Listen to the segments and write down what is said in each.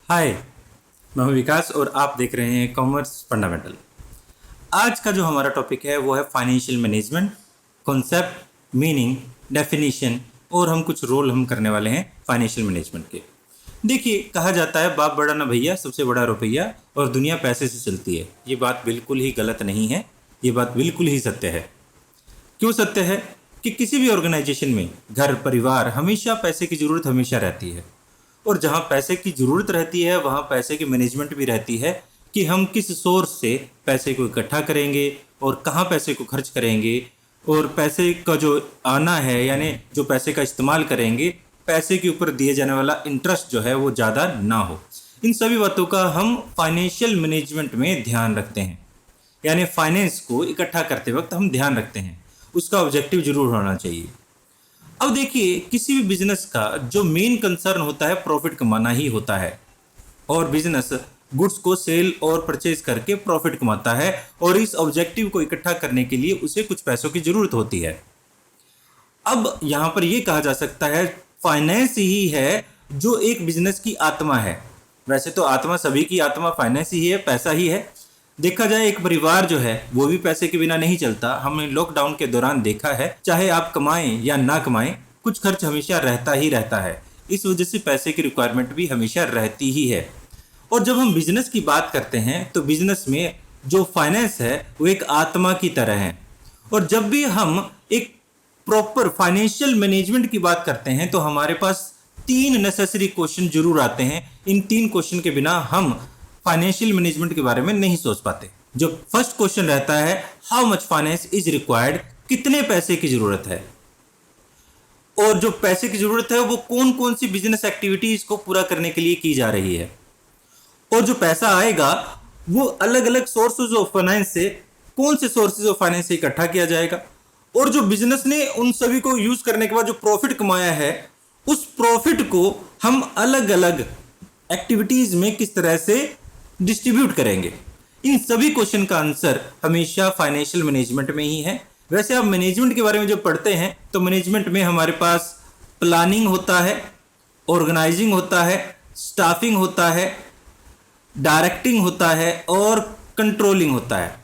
हाय, मैं हूं विकास और आप देख रहे हैं कॉमर्स फंडामेंटल। आज का जो हमारा टॉपिक है वो है financial management, concept, meaning, definition और हम कुछ रोल हम करने वाले हैं फाइनेंशियल मैनेजमेंट के। देखिए, कहा जाता है बाप बड़ा ना भैया, सबसे बड़ा रुपया और दुनिया पैसे से चलती है। ये बात बिल्कुल ही गलत नहीं है, ये बात बिल्कुल ही सत्य है। क्यों सत्य है? कि किसी भी ऑर्गेनाइजेशन में घर परिवार हमेशा पैसे की ज़रूरत हमेशा रहती है, और जहाँ पैसे की ज़रूरत रहती है वहाँ पैसे की मैनेजमेंट भी रहती है कि हम किस सोर्स से पैसे को इकट्ठा करेंगे और कहाँ पैसे को खर्च करेंगे, और पैसे का जो आना है यानी जो पैसे का इस्तेमाल करेंगे, पैसे के ऊपर दिए जाने वाला इंटरेस्ट जो है वो ज़्यादा ना हो। इन सभी बातों का हम फाइनेंशियल मैनेजमेंट में ध्यान रखते हैं, यानी फाइनेंस को इकट्ठा करते वक्त हम ध्यान रखते हैं, उसका ऑब्जेक्टिव जरूर होना चाहिए। अब देखिए, किसी भी बिजनेस का जो मेन कंसर्न होता है प्रॉफिट कमाना ही होता है, और बिजनेस गुड्स को सेल और परचेज करके प्रॉफिट कमाता है, और इस ऑब्जेक्टिव को इकट्ठा करने के लिए उसे कुछ पैसों की जरूरत होती है। अब यहाँ पर यह कहा जा सकता है फाइनेंस ही है जो एक बिजनेस की आत्मा है। वैसे तो आत्मा, सभी की आत्मा फाइनेंस ही है, पैसा ही है। देखा जाए एक परिवार जो है वो भी पैसे के बिना नहीं चलता। हमने लॉकडाउन के दौरान देखा है, चाहे आप कमाएं या ना कमाएं, कुछ खर्च हमेशा रहता ही रहता है। इस वजह से पैसे की रिक्वायरमेंट भी हमेशा रहती ही है। और जब हम बिजनेस की बात करते हैं तो बिजनेस में जो फाइनेंस है वो एक आत्मा की तरह है। और जब भी हम एक प्रॉपर फाइनेंशियल मैनेजमेंट की बात करते हैं तो हमारे पास 3 नेसेसरी क्वेश्चन जरूर आते हैं। इन 3 क्वेश्चन के बिना हम फाइनेंशियल मैनेजमेंट के बारे में नहीं सोच पाते। जो फर्स्ट क्वेश्चन रहता है, how much finance is required, कितने पैसे की जरूरत है, और जो पैसे की जरूरत है वो कौन कौन सी बिजनेस एक्टिविटीज को पूरा करने के लिए की जा रही है, और जो पैसा आएगा वो अलग अलग सोर्सेज ऑफ फाइनेंस से, कौन से सोर्सेज ऑफ फाइनेंस से इकट्ठा किया जाएगा, और जो बिजनेस ने उन सभी को यूज करने के बाद जो प्रॉफिट कमाया है उस प्रॉफिट को हम अलग अलग एक्टिविटीज में किस तरह से डिस्ट्रीब्यूट करेंगे। इन सभी क्वेश्चन का आंसर हमेशा फाइनेंशियल मैनेजमेंट में ही है। वैसे आप मैनेजमेंट के बारे में जब पढ़ते हैं तो मैनेजमेंट में हमारे पास प्लानिंग होता है, ऑर्गेनाइजिंग होता है, स्टाफिंग होता है, डायरेक्टिंग होता है और कंट्रोलिंग होता है।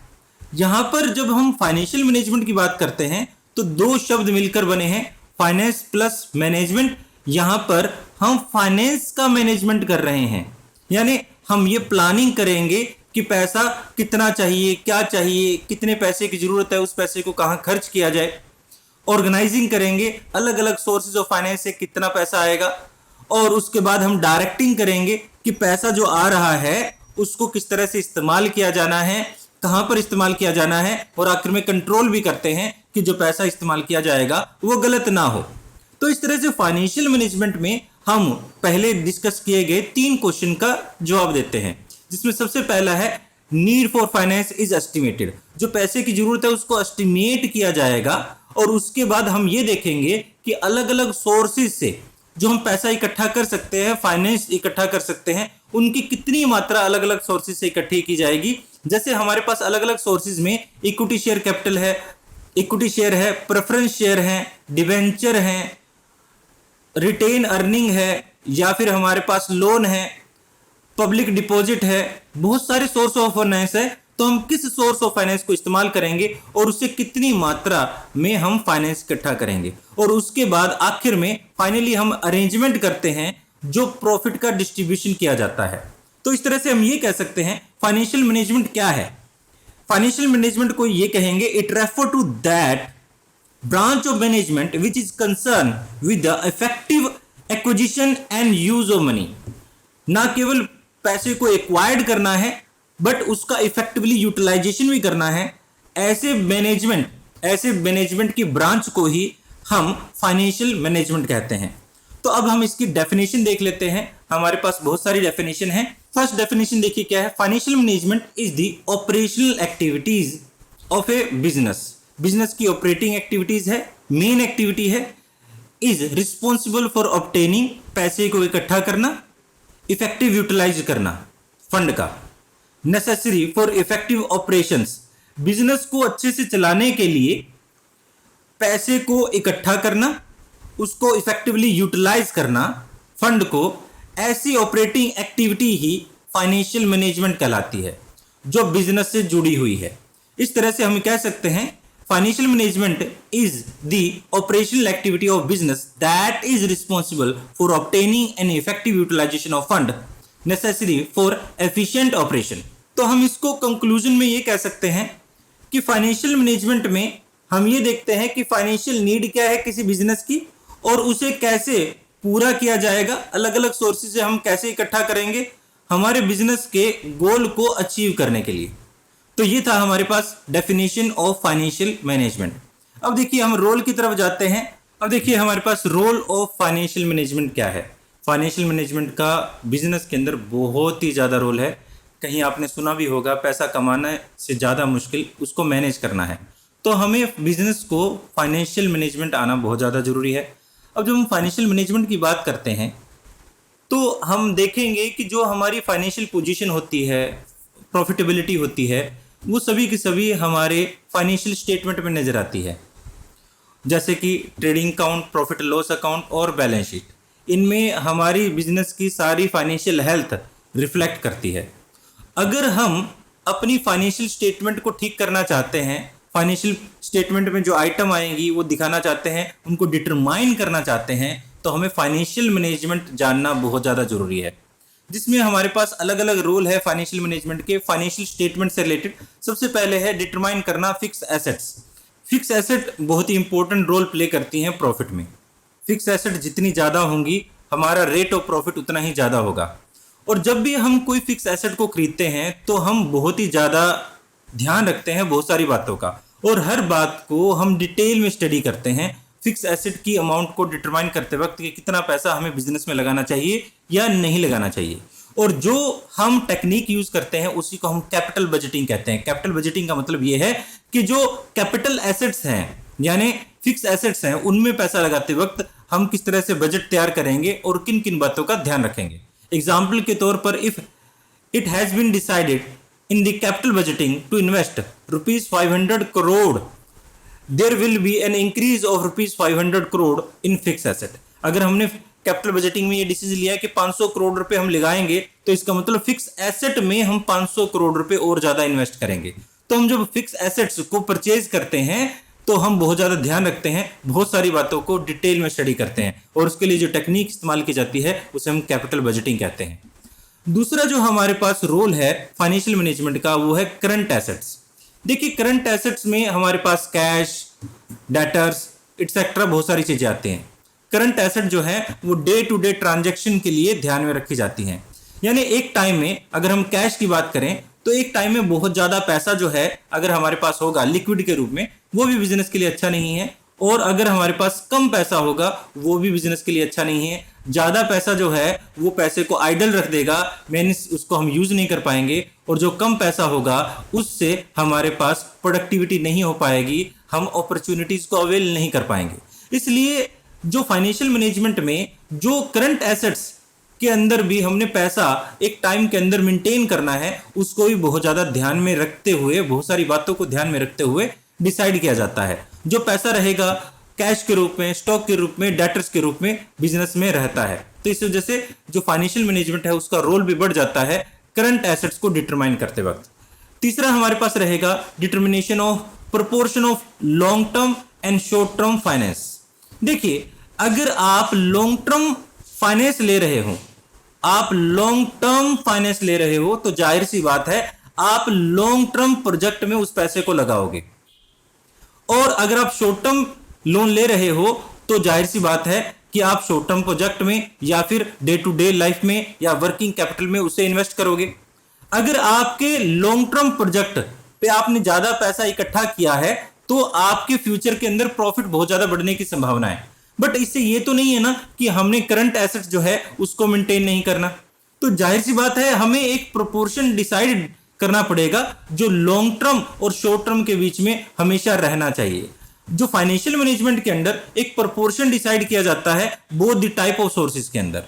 यहां पर जब हम फाइनेंशियल मैनेजमेंट की बात करते हैं तो 2 शब्द मिलकर बने हैं, फाइनेंस प्लस मैनेजमेंट। यहां पर हम फाइनेंस का मैनेजमेंट कर रहे हैं, यानी हम ये प्लानिंग करेंगे कि पैसा कितना चाहिए, क्या चाहिए, कितने पैसे की जरूरत है, उस पैसे को कहां खर्च किया जाए। ऑर्गेनाइजिंग करेंगे, अलग अलग सोर्सेज ऑफ फाइनेंस से कितना पैसा आएगा, और उसके बाद हम डायरेक्टिंग करेंगे कि पैसा जो आ रहा है उसको किस तरह से इस्तेमाल किया जाना है, कहां पर इस्तेमाल किया जाना है, और आखिर में कंट्रोल भी करते हैं कि जो पैसा इस्तेमाल किया जाएगा वो गलत ना हो। तो इस तरह से फाइनेंशियल मैनेजमेंट में हम पहले डिस्कस किए गए 3 क्वेश्चन का जवाब देते हैं, जिसमें सबसे पहला है need for finance is estimated. जो पैसे की जरूरत है उसको एस्टिमेट किया जाएगा, और उसके बाद हम ये देखेंगे कि अलग अलग सोर्सेज से जो हम पैसा इकट्ठा कर सकते हैं, फाइनेंस इकट्ठा कर सकते हैं, उनकी कितनी मात्रा अलग अलग सोर्सेज से इकट्ठी की जाएगी। जैसे हमारे पास अलग अलग सोर्सेज में इक्विटी शेयर कैपिटल है, इक्विटी शेयर है, प्रेफरेंस शेयर है, डिवेंचर है, रिटेन अर्निंग है, या फिर हमारे पास लोन है, पब्लिक डिपॉजिट है, बहुत सारे सोर्स ऑफ फाइनेंस है। तो हम किस सोर्स ऑफ फाइनेंस को इस्तेमाल करेंगे और उससे कितनी मात्रा में हम फाइनेंस इकट्ठा करेंगे, और उसके बाद आखिर में फाइनली हम अरेंजमेंट करते हैं जो प्रॉफिट का डिस्ट्रीब्यूशन किया जाता है। तो इस तरह से हम ये कह सकते हैं फाइनेंशियल मैनेजमेंट क्या है। फाइनेंशियल मैनेजमेंट को ये कहेंगे, it refer to that branch of management which is concerned with the effective acquisition and use of money। ना केवल पैसे को एक्वायर्ड करना है बट उसका इफेक्टिवली यूटिलाइजेशन भी करना है। ऐसे मैनेजमेंट की ब्रांच को ही हम फाइनेंशियल मैनेजमेंट कहते हैं। तो अब हम इसकी डेफिनेशन देख लेते हैं। हमारे पास बहुत सारी डेफिनेशन है। फर्स्ट डेफिनेशन देखिए क्या है, financial management is the operational activities of A business. Business की ऑपरेटिंग एक्टिविटीज है, मेन एक्टिविटी है। इज रिस्पॉन्सिबल फॉर ऑब्टेनिंग, पैसे को इकट्ठा करना, इफेक्टिव यूटिलाइज करना फंड का, necessary for effective operations, business को अच्छे से चलाने के लिए पैसे को इकट्ठा करना, उसको इफेक्टिवली यूटिलाइज करना फंड को, ऐसी ऑपरेटिंग एक्टिविटी ही फाइनेंशियल मैनेजमेंट कहलाती है जो बिजनेस से जुड़ी हुई है। इस तरह से हम कह सकते हैं financial management is the operational activity of business that is responsible for obtaining an effective utilisation of fund necessary for efficient operation. तो हम इसको कंक्लूजन में ये कह सकते हैं कि फाइनेंशियल मैनेजमेंट में हम ये देखते हैं कि फाइनेंशियल नीड क्या है किसी बिजनेस की और उसे कैसे पूरा किया जाएगा, अलग अलग सोर्सेज से हम कैसे इकट्ठा करेंगे हमारे बिजनेस के गोल को अचीव करने के लिए। तो ये था हमारे पास डेफिनेशन ऑफ फाइनेंशियल मैनेजमेंट। अब देखिए हम रोल की तरफ जाते हैं। अब देखिए हमारे पास रोल ऑफ फाइनेंशियल मैनेजमेंट क्या है। फाइनेंशियल मैनेजमेंट का बिजनेस के अंदर बहुत ही ज़्यादा रोल है। कहीं आपने सुना भी होगा पैसा कमाने से ज़्यादा मुश्किल उसको मैनेज करना है। तो हमें बिजनेस को फाइनेंशियल मैनेजमेंट आना बहुत ज़्यादा ज़रूरी है। अब जब हम फाइनेंशियल मैनेजमेंट की बात करते हैं तो हम देखेंगे कि जो हमारी फाइनेंशियल पोजीशन होती है, प्रॉफिटेबिलिटी होती है, वो सभी की सभी हमारे फाइनेंशियल स्टेटमेंट में नज़र आती है। जैसे कि trading account, profit loss account और बैलेंस शीट, इनमें हमारी बिजनेस की सारी फाइनेंशियल हेल्थ रिफ्लेक्ट करती है। अगर हम अपनी फाइनेंशियल स्टेटमेंट को ठीक करना चाहते हैं, फाइनेंशियल स्टेटमेंट में जो आइटम आएंगी वो दिखाना चाहते हैं, उनको डिटरमाइन करना चाहते हैं, तो हमें फाइनेंशियल मैनेजमेंट जानना बहुत ज़्यादा ज़रूरी है, जिसमें हमारे पास अलग अलग रोल है फाइनेंशियल मैनेजमेंट के फाइनेंशियल स्टेटमेंट से रिलेटेड। सबसे पहले है डिटरमाइन करना फिक्स एसेट्स। फिक्स एसेट बहुत ही इंपॉर्टेंट रोल प्ले करती हैं प्रॉफिट में। फिक्स एसेट जितनी ज़्यादा होंगी हमारा रेट ऑफ प्रॉफिट उतना ही ज़्यादा होगा। और जब भी हम कोई फिक्स एसेट को खरीदते हैं तो हम बहुत ही ज़्यादा ध्यान रखते हैं बहुत सारी बातों का, और हर बात को हम डिटेल में स्टडी करते हैं। फिक्स एसेट की अमाउंट को डिटरमाइन करते वक्त कि कितना पैसा हमें बिजनेस में लगाना चाहिए या नहीं लगाना चाहिए। और जो हम टेक्निक यूज करते हैं उसी को हम कैपिटल बजटिंग कहते हैं। कैपिटल बजटिंग का मतलब ये है कि जो कैपिटल एसेट्स हैं यानी फिक्स एसेट्स हैं उनमें पैसा लगाते वक्त हम किस तरह से बजट तैयार करेंगे और किन किन बातों का ध्यान रखेंगे। एग्जाम्पल के तौर पर if it has been decided in the capital budgeting to invest ₹500 crore, there will be an increase of ₹500 crore in fix asset. अगर हमने कैपिटल बजटिंग में ये डिसीजन लिया है कि 500 करोड़ रुपए हम लगाएंगे तो इसका मतलब फिक्स एसेट में हम 500 करोड़ रुपए और ज्यादा इन्वेस्ट करेंगे। तो हम जब फिक्स एसेट्स को परचेज करते हैं तो हम बहुत ज़्यादा ध्यान रखते हैं, बहुत सारी बातों को डिटेल में स्टडी करते हैं, और उसके लिए जो टेक्निक इस्तेमाल की जाती है उसे हम कैपिटल बजटिंग कहते हैं। दूसरा जो हमारे पास रोल है फाइनेंशियल मैनेजमेंट का वो है करंट एसेट्स। देखिए करंट एसेट्स में हमारे पास कैश, डेटर्स एक्सेट्रा बहुत सारी चीज़ें आती हैं। करंट एसेट जो है वो डे टू डे ट्रांजैक्शन के लिए ध्यान में रखी जाती हैं। यानी एक टाइम में अगर हम कैश की बात करें तो एक टाइम में बहुत ज़्यादा पैसा जो है अगर हमारे पास होगा लिक्विड के रूप में वो भी बिजनेस के लिए अच्छा नहीं है, और अगर हमारे पास कम पैसा होगा वो भी बिजनेस के लिए अच्छा नहीं है। ज़्यादा पैसा जो है वो पैसे को आइडल रख देगा, मीन्स उसको हम यूज़ नहीं कर पाएंगे, और जो कम पैसा होगा उससे हमारे पास प्रोडक्टिविटी नहीं हो पाएगी, हम अपॉर्चुनिटीज़ को अवेल नहीं कर पाएंगे। इसलिए जो फाइनेंशियल मैनेजमेंट में जो करंट एसेट्स के अंदर भी हमने पैसा एक टाइम के अंदर मेंटेन करना है उसको भी बहुत ज़्यादा ध्यान में रखते हुए, बहुत सारी बातों को ध्यान में रखते हुए डिसाइड किया जाता है। जो पैसा रहेगा कैश के रूप में, स्टॉक के रूप में, डेटर्स के रूप में बिजनेस में रहता है। तो इस वजह से जो फाइनेंशियल मैनेजमेंट है उसका रोल भी बढ़ जाता है करंट एसेट्स को डिटरमाइन करते वक्त। तीसरा हमारे पास रहेगा determination of proportion of long term and short term finance. देखिए अगर आप लॉन्ग टर्म फाइनेंस ले रहे हो, आप लॉन्ग टर्म फाइनेंस ले रहे हो तो जाहिर सी बात है आप लॉन्ग टर्म प्रोजेक्ट में उस पैसे को लगाओगे, और अगर आप शॉर्ट टर्म लोन ले रहे हो तो जाहिर सी बात है कि आप शॉर्ट टर्म प्रोजेक्ट में या फिर डे टू डे लाइफ में या वर्किंग कैपिटल में उसे इन्वेस्ट करोगे। अगर आपके लॉन्ग टर्म प्रोजेक्ट पे आपने ज्यादा पैसा इकट्ठा किया है तो आपके फ्यूचर के अंदर प्रॉफिट बहुत ज्यादा बढ़ने की संभावना है। बट इससे ये तो नहीं है ना कि हमने करंट एसेट्स जो है उसको मेंटेन नहीं करना। तो जाहिर सी बात है हमें एक प्रोपोर्शन डिसाइड करना पड़ेगा जो लॉन्ग टर्म और शॉर्ट टर्म के बीच में हमेशा रहना चाहिए। जो फाइनेंशियल मैनेजमेंट के अंदर एक प्रोपोर्शन डिसाइड किया जाता है both the type of sources के अंदर,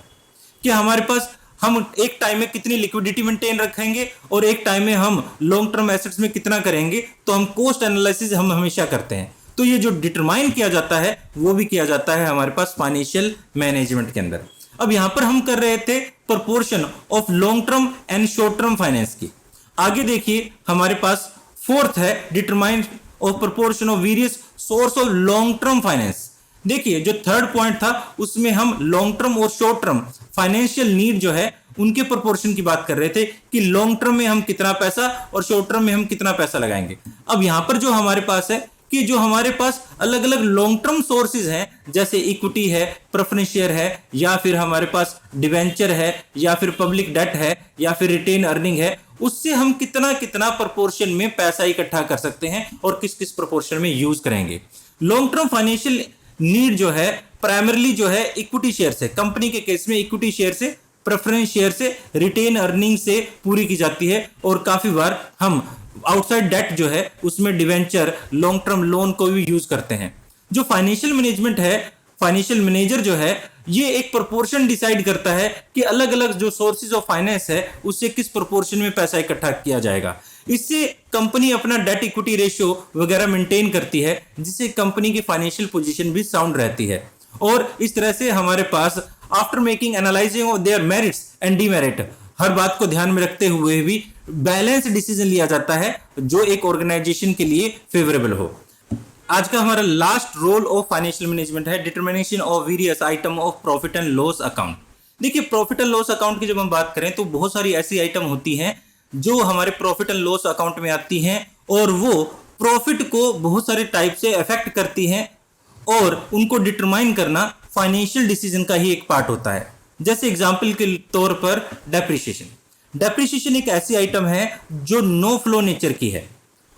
कि हमारे पास हम एक टाइम में कितनी लिक्विडिटी मेंटेन रखेंगे और एक टाइम में हम लॉन्ग टर्म एसेट्स में कितना करेंगे। तो हम कॉस्ट एनालिसिस हम हमेशा करते हैं, तो ये जो डिटरमाइन किया जाता है वो भी किया जाता है हमारे पास फाइनेंशियल मैनेजमेंट के अंदर। अब यहाँ पर हम कर रहे थे proportion of long term and short term finance की। आगे देखिए हमारे पास फोर्थ है determine of proportion of various source of long term finance. देखिए जो थर्ड पॉइंट था उसमें हम लॉन्ग टर्म और शॉर्ट टर्म फाइनेंशियल नीड जो है उनके प्रोपोर्शन की बात कर रहे थे कि लॉन्ग टर्म में हम कितना पैसा और शॉर्ट टर्म में हम कितना पैसा लगाएंगे। अब यहां पर जो हमारे पास है कि जो हमारे पास अलग अलग लॉन्ग टर्म सोर्सेज हैं, जैसे इक्विटी है, प्रेफरेंस शेयर है, या फिर हमारे पास डिवेंचर है, या फिर पब्लिक डेट है, या फिर रिटेन अर्निंग है, उससे हम कितना कितना प्रोपोर्शन में पैसा इकट्ठा कर सकते हैं और किस किस प्रोपोर्शन में यूज करेंगे। लॉन्ग टर्म फाइनेंशियल नीड जो है प्राइमरली जो है इक्विटी शेयर से, कंपनी के केस में इक्विटी शेयर से, प्रेफरेंस शेयर से, रिटेन अर्निंग से पूरी की जाती है। और काफी बार हम आउटसाइड डेट जो है उसमें डिवेंचर, लॉन्ग टर्म लोन को भी यूज करते हैं। जो फाइनेंशियल मैनेजमेंट है, फाइनेंशियल मैनेजर जो है ये एक प्रोपोर्शन डिसाइड करता है कि अलग अलग जो सोर्सेज ऑफ फाइनेंस है उससे किस प्रोपोर्शन में पैसा इकट्ठा किया जाएगा। इससे कंपनी अपना डेट इक्विटी रेशियो वगैरह मेंटेन करती है, जिससे कंपनी की फाइनेंशियल पोजीशन भी साउंड रहती है। और इस तरह से हमारे पास after making analysing of their merits and demerit, हर बात को ध्यान में रखते हुए भी बैलेंस डिसीजन लिया जाता है जो एक ऑर्गेनाइजेशन के लिए फेवरेबल हो। आज का हमारा last role of financial management है determination of various item of profit and loss account. देखिए प्रॉफिट एंड लॉस अकाउंट की जब हम बात करें तो बहुत सारी ऐसी आइटम होती हैं जो हमारे प्रॉफिट एंड लॉस अकाउंट में आती हैं और वो प्रॉफिट को बहुत सारे टाइप से अफेक्ट करती हैं और उनको डिटरमाइन करना फाइनेंशियल डिसीजन का ही एक पार्ट होता है। जैसे एग्जांपल के तौर पर डेप्रिसिएशन एक ऐसी आइटम है जो नो फ्लो नेचर की है।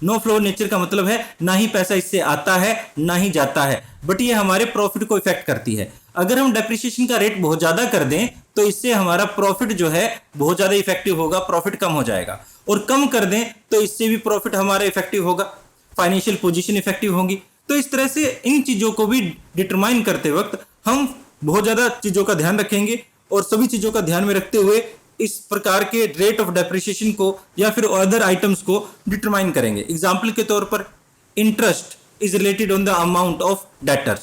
नो फ्लो नेचर का मतलब है ना ही पैसा इससे आता है ना ही जाता है, बट ये हमारे प्रॉफिट को इफेक्ट करती है। अगर हम डेप्रिसिएशन का रेट बहुत ज्यादा कर दें तो इससे हमारा प्रॉफिट जो है बहुत ज्यादा इफेक्टिव होगा, प्रॉफिट कम हो जाएगा, और कम कर दें तो इससे भी प्रॉफिट हमारा इफेक्टिव होगा, फाइनेंशियल पोजीशन इफेक्टिव होगी। तो इस तरह से इन चीजों को भी डिटरमाइन करते वक्त हम बहुत ज्यादा चीजों का ध्यान रखेंगे और सभी चीजों का ध्यान में रखते हुए इस प्रकार के रेट ऑफ डेप्रिसिएशन को या फिर अदर आइटम्स को डिटरमाइन करेंगे। एग्जाम्पल के तौर पर interest is related on the amount of debtors,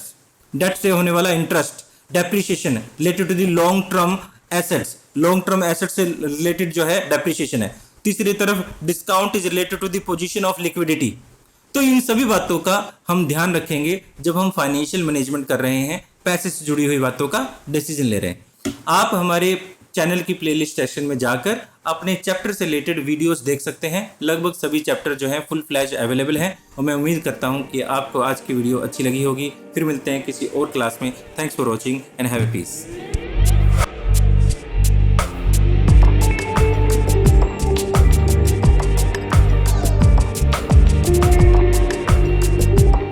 debt से होने वाला interest. Depreciation related to the long term assets, long term asset से रिलेटेड जो है डेप्रिसिएशन है। तीसरी तरफ discount is related to the position of liquidity. तो इन सभी बातों का हम ध्यान रखेंगे जब हम फाइनेंशियल मैनेजमेंट कर रहे हैं, पैसे से जुड़ी हुई बातों का डिसीजन ले रहे हैं। आप हमारे चैनल की प्लेलिस्ट सेक्शन में जाकर अपने चैप्टर से रिलेटेड वीडियोस देख सकते हैं। लगभग सभी चैप्टर जो हैं फुल फ्लैश अवेलेबल हैं और मैं उम्मीद करता हूं कि आपको आज की वीडियो अच्छी लगी होगी। फिर मिलते हैं किसी और क्लास में। Thanks for watching and have a piece.